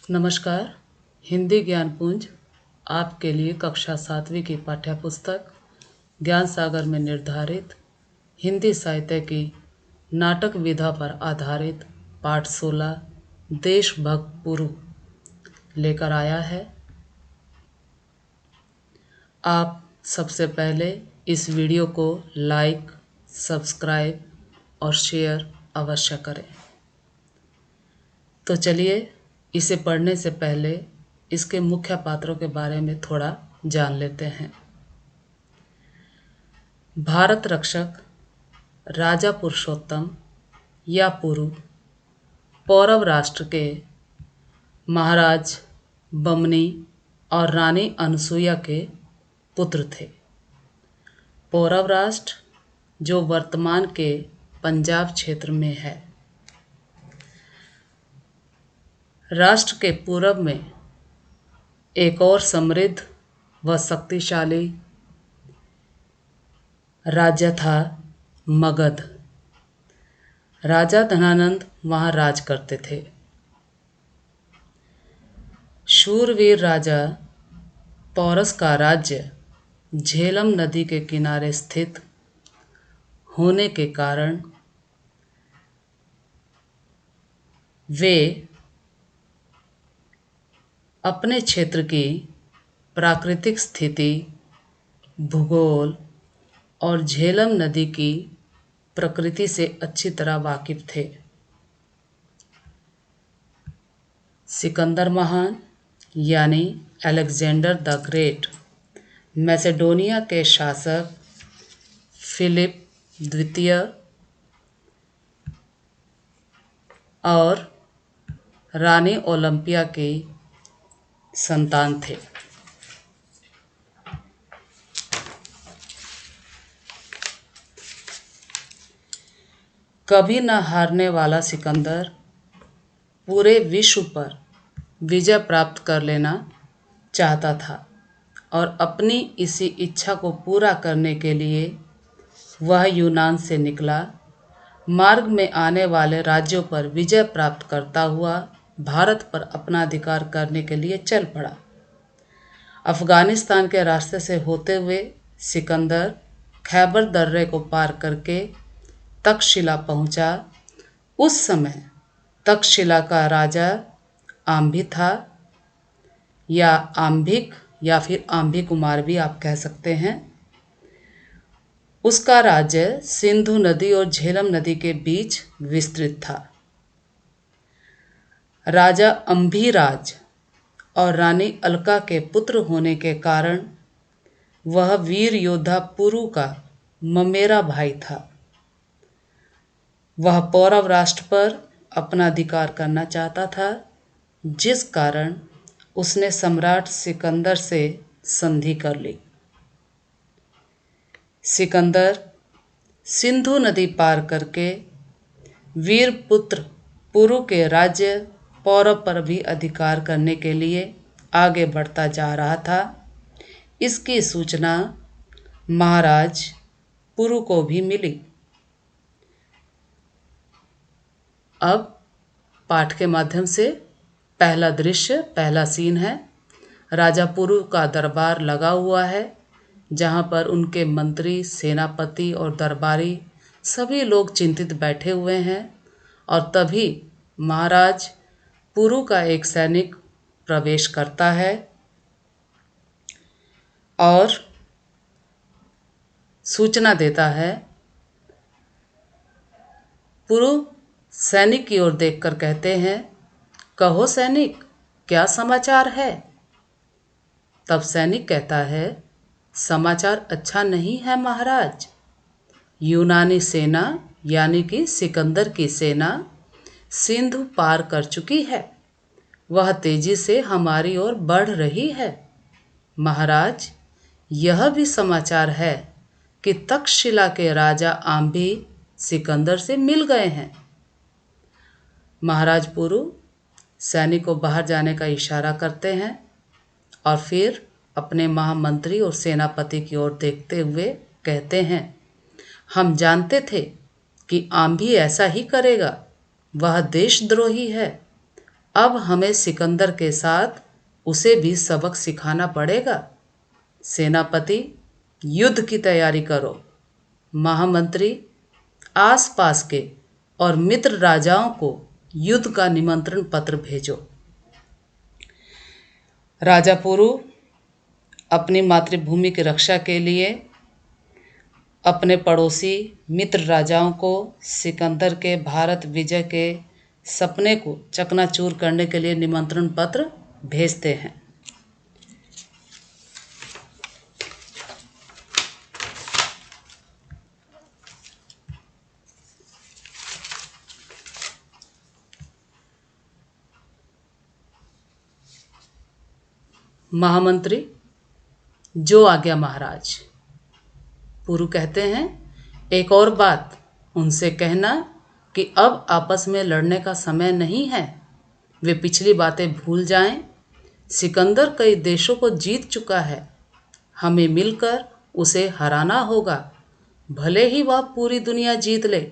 नमस्कार। हिंदी ज्ञानपुंज आपके लिए कक्षा 7वीं की पाठ्यपुस्तक ज्ञान सागर में निर्धारित हिंदी साहित्य की नाटक विधा पर आधारित पाठ 16 देशभक्त पुरु लेकर आया है। आप सबसे पहले इस वीडियो को लाइक, सब्सक्राइब और शेयर अवश्य करें। तो चलिए इसे पढ़ने से पहले इसके मुख्य पात्रों के बारे में थोड़ा जान लेते हैं। भारत रक्षक राजा पुरुषोत्तम या पुरु पौरव राष्ट्र के महाराज बमनी और रानी अनसुईया के पुत्र थे। पौरव राष्ट्र जो वर्तमान के पंजाब क्षेत्र में है। राष्ट्र के पूर्व में एक और समृद्ध व शक्तिशाली राज्य था मगध। राजा धनानंद वहाँ राज करते थे। शूरवीर राजा पौरस का राज्य झेलम नदी के किनारे स्थित होने के कारण वे अपने क्षेत्र की प्राकृतिक स्थिति, भूगोल और झेलम नदी की प्रकृति से अच्छी तरह वाकिफ थे। सिकंदर महान यानी अलेक्जेंडर द ग्रेट, मैसेडोनिया के शासक फिलिप द्वितीय और रानी ओलंपिया के संतान थे। कभी न हारने वाला सिकंदर पूरे विश्व पर विजय प्राप्त कर लेना चाहता था और अपनी इसी इच्छा को पूरा करने के लिए वह यूनान से निकला। मार्ग में आने वाले राज्यों पर विजय प्राप्त करता हुआ भारत पर अपना अधिकार करने के लिए चल पड़ा। अफगानिस्तान के रास्ते से होते हुए सिकंदर खैबर दर्रे को पार करके तक्षशिला पहुंचा। उस समय तक्षशिला का राजा आम्भी था, या आम्भिक या फिर आम्भी कुमार भी आप कह सकते हैं। उसका राज्य सिंधु नदी और झेलम नदी के बीच विस्तृत था। राजा अम्भीराज और रानी अलका के पुत्र होने के कारण वह वीर योद्धा पुरु का ममेरा भाई था। वह पौरव राष्ट्र पर अपना अधिकार करना चाहता था, जिस कारण उसने सम्राट सिकंदर से संधि कर ली। सिकंदर सिंधु नदी पार करके वीर पुत्र पुरु के राज्य पौरव पर भी अधिकार करने के लिए आगे बढ़ता जा रहा था। इसकी सूचना महाराज पुरु को भी मिली। अब पाठ के माध्यम से पहला दृश्य, पहला सीन है। राजा पुरु का दरबार लगा हुआ है, जहाँ पर उनके मंत्री, सेनापति और दरबारी सभी लोग चिंतित बैठे हुए हैं। और तभी महाराज पुरु का एक सैनिक प्रवेश करता है और सूचना देता है। पुरु सैनिक की ओर देखकर कहते हैं, कहो सैनिक, क्या समाचार है? तब सैनिक कहता है, समाचार अच्छा नहीं है महाराज। यूनानी सेना यानी कि सिकंदर की सेना सिंधु पार कर चुकी है। वह तेजी से हमारी ओर बढ़ रही है। महाराज, यह भी समाचार है कि तक्षशिला के राजा आम्भी सिकंदर से मिल गए हैं। महाराज पुरु सैनिक को बाहर जाने का इशारा करते हैं और फिर अपने महामंत्री और सेनापति की ओर देखते हुए कहते हैं, हम जानते थे कि आम्भी ऐसा ही करेगा। वह देशद्रोही है। अब हमें सिकंदर के साथ उसे भी सबक सिखाना पड़ेगा। सेनापति, युद्ध की तैयारी करो। महामंत्री, आसपास के और मित्र राजाओं को युद्ध का निमंत्रण पत्र भेजो। राजा पुरु अपनी मातृभूमि की रक्षा के लिए अपने पड़ोसी मित्र राजाओं को सिकंदर के भारत विजय के सपने को चकनाचूर करने के लिए निमंत्रण पत्र भेजते हैं। महामंत्री, जो आज्ञा महाराज। पुरु कहते हैं, एक और बात, उनसे कहना कि अब आपस में लड़ने का समय नहीं है। वे पिछली बातें भूल जाएं। सिकंदर कई देशों को जीत चुका है। हमें मिलकर उसे हराना होगा, भले ही वह पूरी दुनिया जीत ले।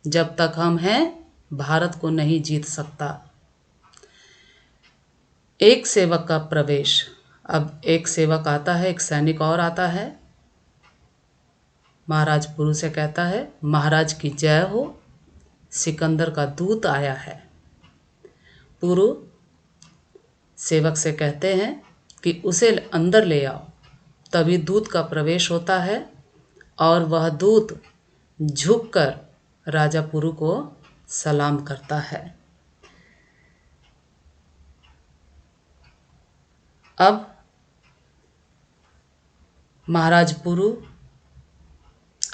जब तक हम हैं, भारत को नहीं जीत सकता। एक सेवक का प्रवेश। अब एक सेवक आता है, एक सैनिक और आता है। महाराज पुरु से कहता है, महाराज की जय हो, सिकंदर का दूत आया है। पुरु सेवक से कहते हैं कि उसे अंदर ले आओ। तभी दूत का प्रवेश होता है और वह दूत झुककर राजा पुरु को सलाम करता है। अब महाराज पुरु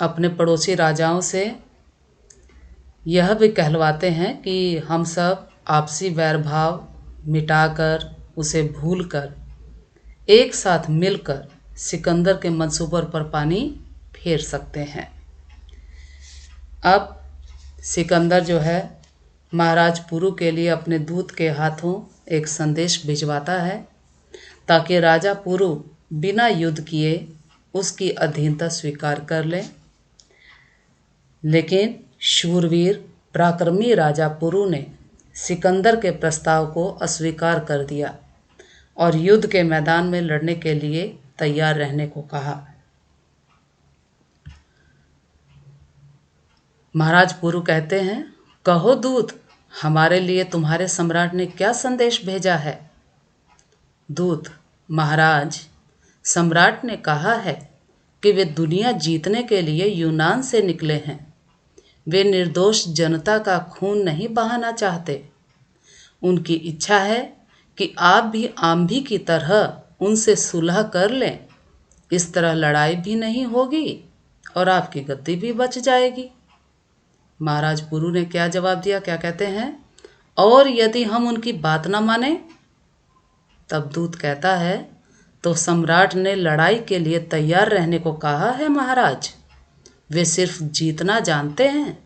अपने पड़ोसी राजाओं से यह भी कहलवाते हैं कि हम सब आपसी वैर भाव मिटाकर, उसे भूलकर, एक साथ मिलकर सिकंदर के मंसूबों पर पानी फेर सकते हैं। अब सिकंदर जो है महाराज पुरु के लिए अपने दूत के हाथों एक संदेश भिजवाता है ताकि राजा पुरु बिना युद्ध किए उसकी अधीनता स्वीकार कर ले। लेकिन शूरवीर पराक्रमी राजा पुरु ने सिकंदर के प्रस्ताव को अस्वीकार कर दिया और युद्ध के मैदान में लड़ने के लिए तैयार रहने को कहा। महाराज पुरु कहते हैं, कहो दूत, हमारे लिए तुम्हारे सम्राट ने क्या संदेश भेजा है? दूत, महाराज, सम्राट ने कहा है कि वे दुनिया जीतने के लिए यूनान से निकले हैं। वे निर्दोष जनता का खून नहीं बहाना चाहते। उनकी इच्छा है कि आप भी आंधी की तरह उनसे सुलह कर लें। इस तरह लड़ाई भी नहीं होगी और आपकी गद्दी भी बच जाएगी। महाराज पुरु ने क्या जवाब दिया, क्या कहते हैं? और यदि हम उनकी बात ना माने? तब दूत कहता है, तो सम्राट ने लड़ाई के लिए तैयार रहने को कहा है महाराज। वे सिर्फ जीतना जानते हैं।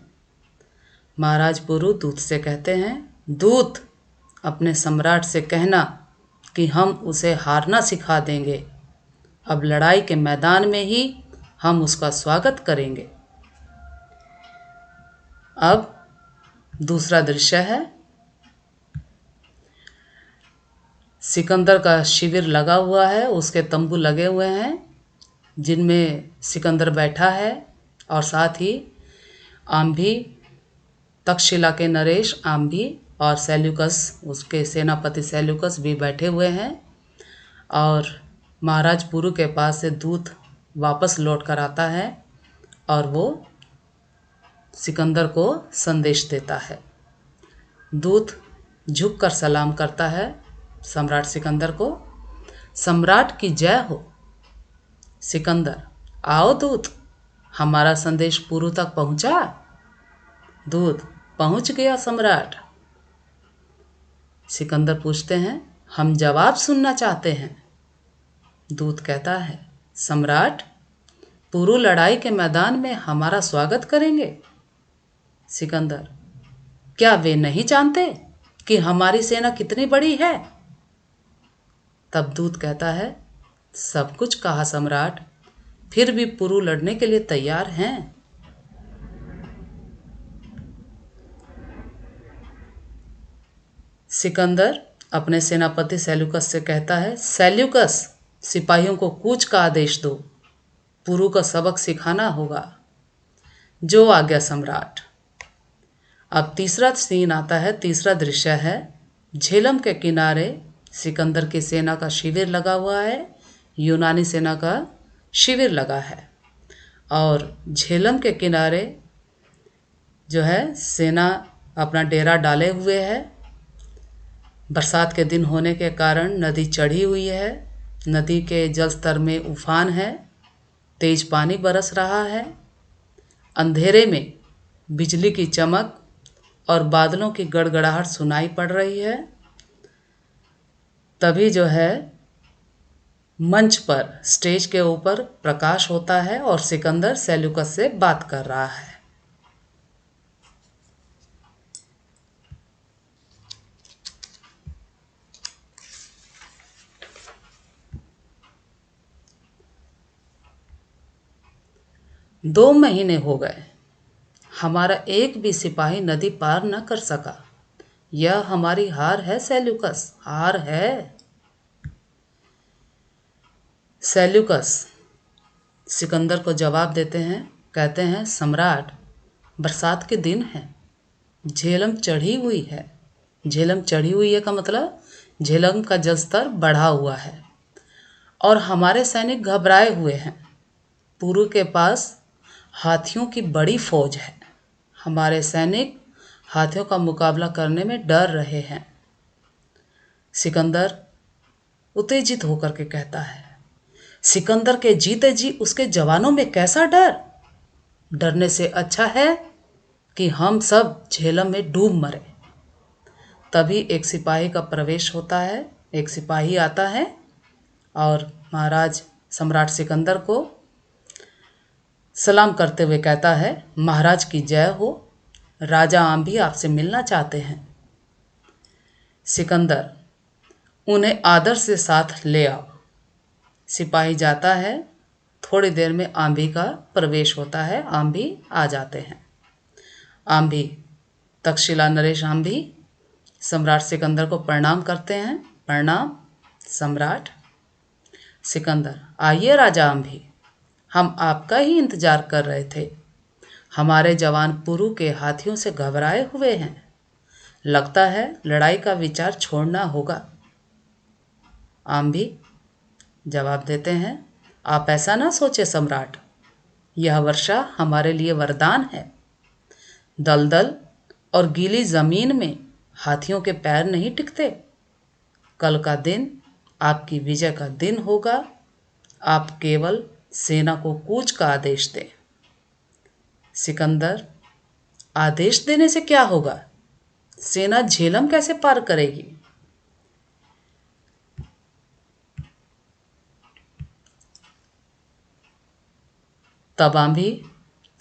महाराज पुरु दूत से कहते हैं, दूत, अपने सम्राट से कहना कि हम उसे हारना सिखा देंगे। अब लड़ाई के मैदान में ही हम उसका स्वागत करेंगे। अब दूसरा दृश्य है, सिकंदर का शिविर लगा हुआ है, उसके तंबू लगे हुए हैं जिनमें सिकंदर बैठा है और साथ ही आम्भी, तक्षशिला के नरेश आम्भी और सेल्यूकस, उसके सेनापति सेल्यूकस भी बैठे हुए हैं। और महाराज पुरु के पास से दूत वापस लौट कर आता है और वो सिकंदर को संदेश देता है। दूत झुककर सलाम करता है सम्राट सिकंदर को। सम्राट की जय हो। सिकंदर, आओ दूत, हमारा संदेश पुरु तक पहुंचा? दूत, पहुंच गया सम्राट। सिकंदर पूछते हैं, हम जवाब सुनना चाहते हैं। दूत कहता है, सम्राट, पुरु लड़ाई के मैदान में हमारा स्वागत करेंगे। सिकंदर, क्या वे नहीं जानते कि हमारी सेना कितनी बड़ी है? तब दूत कहता है, सब कुछ कहा सम्राट, फिर भी पुरु लड़ने के लिए तैयार हैं। सिकंदर अपने सेनापति सेल्यूकस से कहता है, सेल्यूकस, सिपाहियों को कूच का आदेश दो, पुरु का सबक सिखाना होगा। जो आज्ञा सम्राट। अब तीसरा सीन आता है, तीसरा दृश्य है। झेलम के किनारे सिकंदर की सेना का शिविर लगा हुआ है, यूनानी सेना का शिविर लगा है, और झेलम के किनारे जो है सेना अपना डेरा डाले हुए है। बरसात के दिन होने के कारण नदी चढ़ी हुई है, नदी के जल स्तर में उफान है, तेज पानी बरस रहा है। अंधेरे में बिजली की चमक और बादलों की गड़गड़ाहट सुनाई पड़ रही है। तभी जो है मंच पर, स्टेज के ऊपर प्रकाश होता है और सिकंदर सेल्यूकस से बात कर रहा है। दो महीने हो गए, हमारा एक भी सिपाही नदी पार न कर सका। यह हमारी हार है सेल्यूकस, हार है। सेल्यूकस सिकंदर को जवाब देते हैं, कहते हैं, सम्राट, बरसात के दिन है, झेलम चढ़ी हुई है। झेलम चढ़ी हुई है का मतलब झेलम का जल स्तर बढ़ा हुआ है और हमारे सैनिक घबराए हुए हैं। पुरु के पास हाथियों की बड़ी फौज है। हमारे सैनिक हाथियों का मुकाबला करने में डर रहे हैं। सिकंदर उत्तेजित होकर के कहता है, सिकंदर के जीते जी उसके जवानों में कैसा डर? डरने से अच्छा है कि हम सब झेलम में डूब मरे। तभी एक सिपाही का प्रवेश होता है। एक सिपाही आता है और महाराज सम्राट सिकंदर को सलाम करते हुए कहता है, महाराज की जय हो, राजा आम्भी आपसे मिलना चाहते हैं। सिकंदर, उन्हें आदर से साथ ले आओ। सिपाही जाता है। थोड़ी देर में आम्भी का प्रवेश होता है, आम्भी आ जाते हैं। आम्भी, तक्षशिला नरेश आम्भी सम्राट सिकंदर को प्रणाम करते हैं। प्रणाम सम्राट। सिकंदर, आइए राजा आम्भी, हम आपका ही इंतजार कर रहे थे। हमारे जवान पुरु के हाथियों से घबराए हुए हैं। लगता है लड़ाई का विचार छोड़ना होगा। आम्भी जवाब देते हैं, आप ऐसा ना सोचे सम्राट, यह वर्षा हमारे लिए वरदान है। दलदल और गीली जमीन में हाथियों के पैर नहीं टिकते। कल का दिन आपकी विजय का दिन होगा। आप केवल सेना को कूच का आदेश दें। सिकंदर, आदेश देने से क्या होगा? सेना झेलम कैसे पार करेगी? तब आम्भी,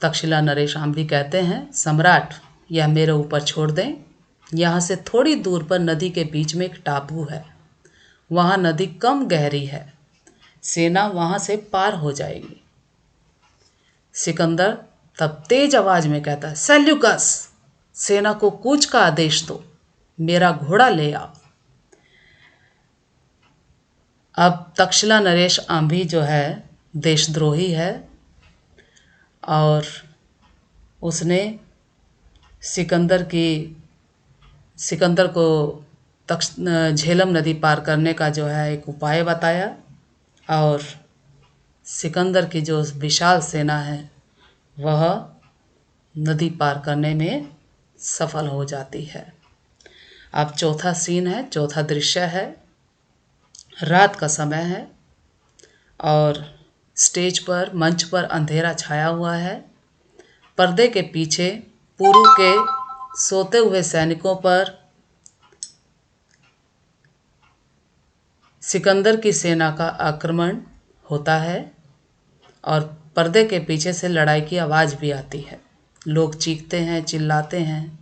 तक्षशिला नरेश आम्भी कहते हैं, सम्राट, यह मेरे ऊपर छोड़ दें। यहाँ से थोड़ी दूर पर नदी के बीच में एक टापू है। वहाँ नदी कम गहरी है, सेना वहाँ से पार हो जाएगी। सिकंदर तब तेज आवाज में कहता है, सेल्यूकस, सेना को कूच का आदेश दो, मेरा घोड़ा ले आओ। अब तक्षशिला नरेश आम्भी जो है देशद्रोही है और उसने सिकंदर को झेलम नदी पार करने का जो है एक उपाय बताया और सिकंदर की जो विशाल सेना है वह नदी पार करने में सफल हो जाती है। अब चौथा सीन है, चौथा दृश्य है। रात का समय है और स्टेज पर, मंच पर अंधेरा छाया हुआ है। पर्दे के पीछे पुरु के सोते हुए सैनिकों पर सिकंदर की सेना का आक्रमण होता है और पर्दे के पीछे से लड़ाई की आवाज़ भी आती है। लोग चीखते हैं, चिल्लाते हैं,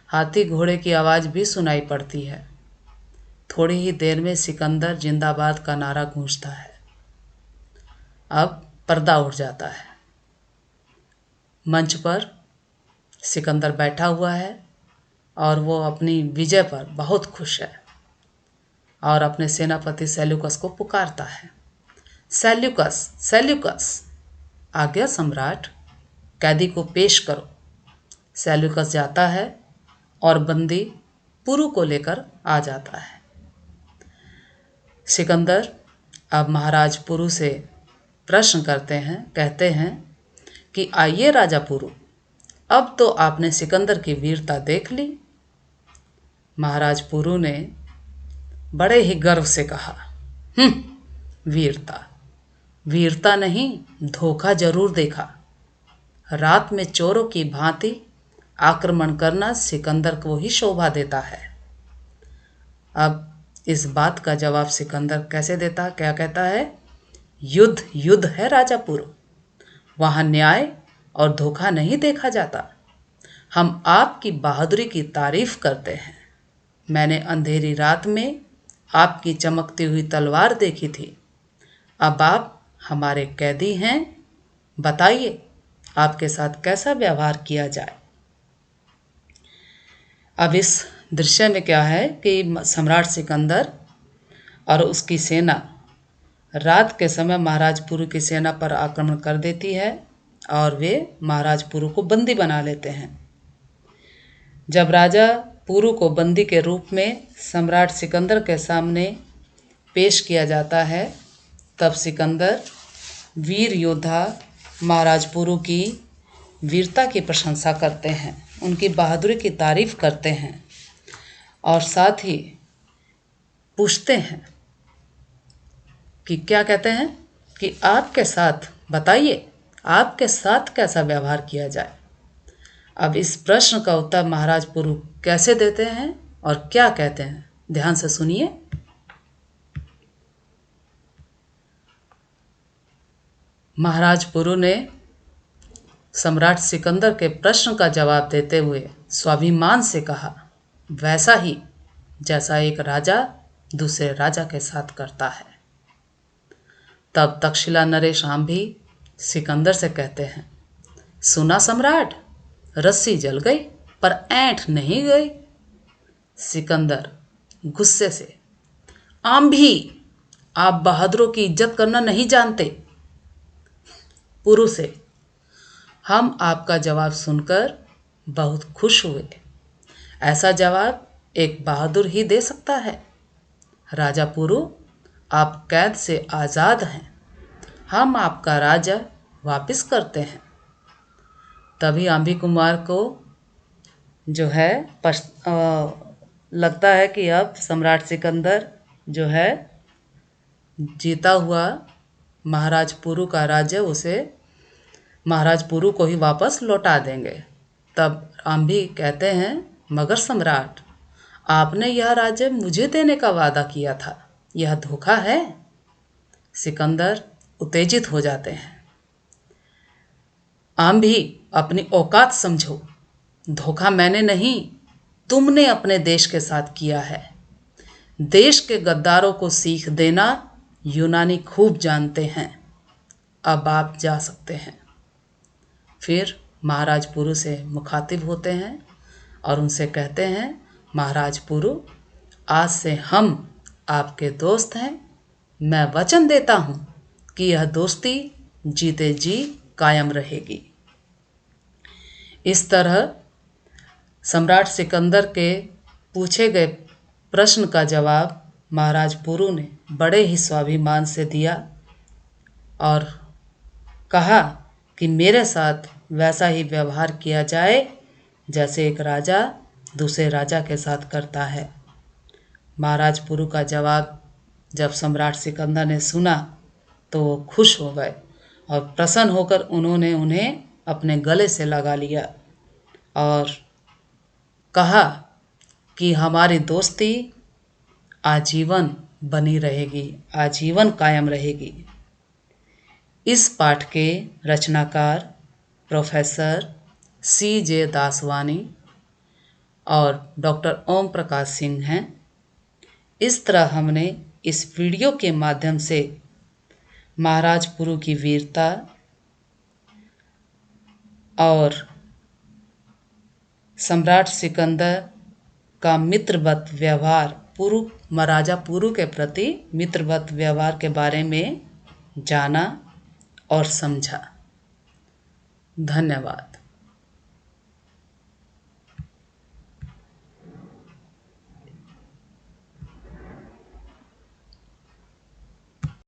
हाथी घोड़े की आवाज़ भी सुनाई पड़ती है। थोड़ी ही देर में सिकंदर जिंदाबाद का नारा गूंजता है। अब पर्दा उठ जाता है। मंच पर सिकंदर बैठा हुआ है। और वो अपनी विजय पर बहुत खुश है और अपने सेनापति सेल्यूकस को पुकारता है। सेल्यूकस, सेल्यूकस, आज्ञा सम्राट, कैदी को पेश करो। सेल्यूकस जाता है और बंदी पुरु को लेकर आ जाता है। सिकंदर अब महाराज पुरु से प्रश्न करते हैं, कहते हैं कि आइए राजा पुरु, अब तो आपने सिकंदर की वीरता देख ली। महाराज पुरु ने बड़े ही गर्व से कहा, वीरता, वीरता नहीं, धोखा जरूर देखा। रात में चोरों की भांति आक्रमण करना सिकंदर को ही शोभा देता है। अब इस बात का जवाब सिकंदर कैसे देता, क्या कहता है? युद्ध युद्ध है राजा पुरु, वहां न्याय और धोखा नहीं देखा जाता। हम आपकी बहादुरी की तारीफ करते हैं। मैंने अंधेरी रात में आपकी चमकती हुई तलवार देखी थी। अब आप हमारे कैदी हैं, बताइए आपके साथ कैसा व्यवहार किया जाए। अब इस दृश्य में क्या है कि सम्राट सिकंदर और उसकी सेना रात के समय महाराज पुरु की सेना पर आक्रमण कर देती है और वे महाराज पुरु को बंदी बना लेते हैं। जब राजा पुरु को बंदी के रूप में सम्राट सिकंदर के सामने पेश किया जाता है, तब सिकंदर वीर योद्धा महाराज पुरु की वीरता की प्रशंसा करते हैं, उनकी बहादुरी की तारीफ करते हैं और साथ ही पूछते हैं कि क्या कहते हैं कि आपके साथ, बताइए आपके साथ कैसा व्यवहार किया जाए। अब इस प्रश्न का उत्तर महाराज पुरु कैसे देते हैं और क्या कहते हैं, ध्यान से सुनिए। महाराज पुरु ने सम्राट सिकंदर के प्रश्न का जवाब देते हुए स्वाभिमान से कहा, वैसा ही जैसा एक राजा दूसरे राजा के साथ करता है। तब तक्षशिला नरेश भी सिकंदर से कहते हैं, सुना सम्राट, रस्सी जल गई पर ऐंठ नहीं गई। सिकंदर गुस्से से, आंभी, आप बहादुरों की इज्जत करना नहीं जानते। पुरु से, हम आपका जवाब सुनकर बहुत खुश हुए। ऐसा जवाब एक बहादुर ही दे सकता है। राजा पुरु, आप कैद से आज़ाद हैं। हम आपका राजा वापस करते हैं। तभी आंभी कुमार को जो है लगता है कि अब सम्राट सिकंदर जो है जीता हुआ महाराज पुरु का राज्य उसे महाराज पुरु को ही वापस लौटा देंगे। तब आंभी कहते हैं, मगर सम्राट, आपने यह राज्य मुझे देने का वादा किया था, यह धोखा है। सिकंदर उत्तेजित हो जाते हैं। आंभी, अपनी औकात समझो, धोखा मैंने नहीं, तुमने अपने देश के साथ किया है। देश के गद्दारों को सीख देना यूनानी खूब जानते हैं। अब आप जा सकते हैं। फिर महाराज पुरु से मुखातिब होते हैं और उनसे कहते हैं, महाराज पुरु, आज से हम आपके दोस्त हैं। मैं वचन देता हूँ कि यह दोस्ती जीते जी कायम रहेगी। इस तरह सम्राट सिकंदर के पूछे गए प्रश्न का जवाब महाराज पुरु ने बड़े ही स्वाभिमान से दिया और कहा कि मेरे साथ वैसा ही व्यवहार किया जाए जैसे एक राजा दूसरे राजा के साथ करता है। महाराज पुरु का जवाब जब सम्राट सिकंदर ने सुना तो वो खुश हो गए और प्रसन्न होकर उन्होंने उन्हें अपने गले से लगा लिया और कहा कि हमारी दोस्ती आजीवन बनी रहेगी, आजीवन कायम रहेगी। इस पाठ के रचनाकार प्रोफेसर C.J. दासवानी और डॉक्टर ओम प्रकाश सिंह हैं। इस तरह हमने इस वीडियो के माध्यम से महाराज पुरु की वीरता और सम्राट सिकंदर का मित्रवत व्यवहार, पुरु महाराजा पुरु के प्रति मित्रवत व्यवहार के बारे में जाना और समझा। धन्यवाद।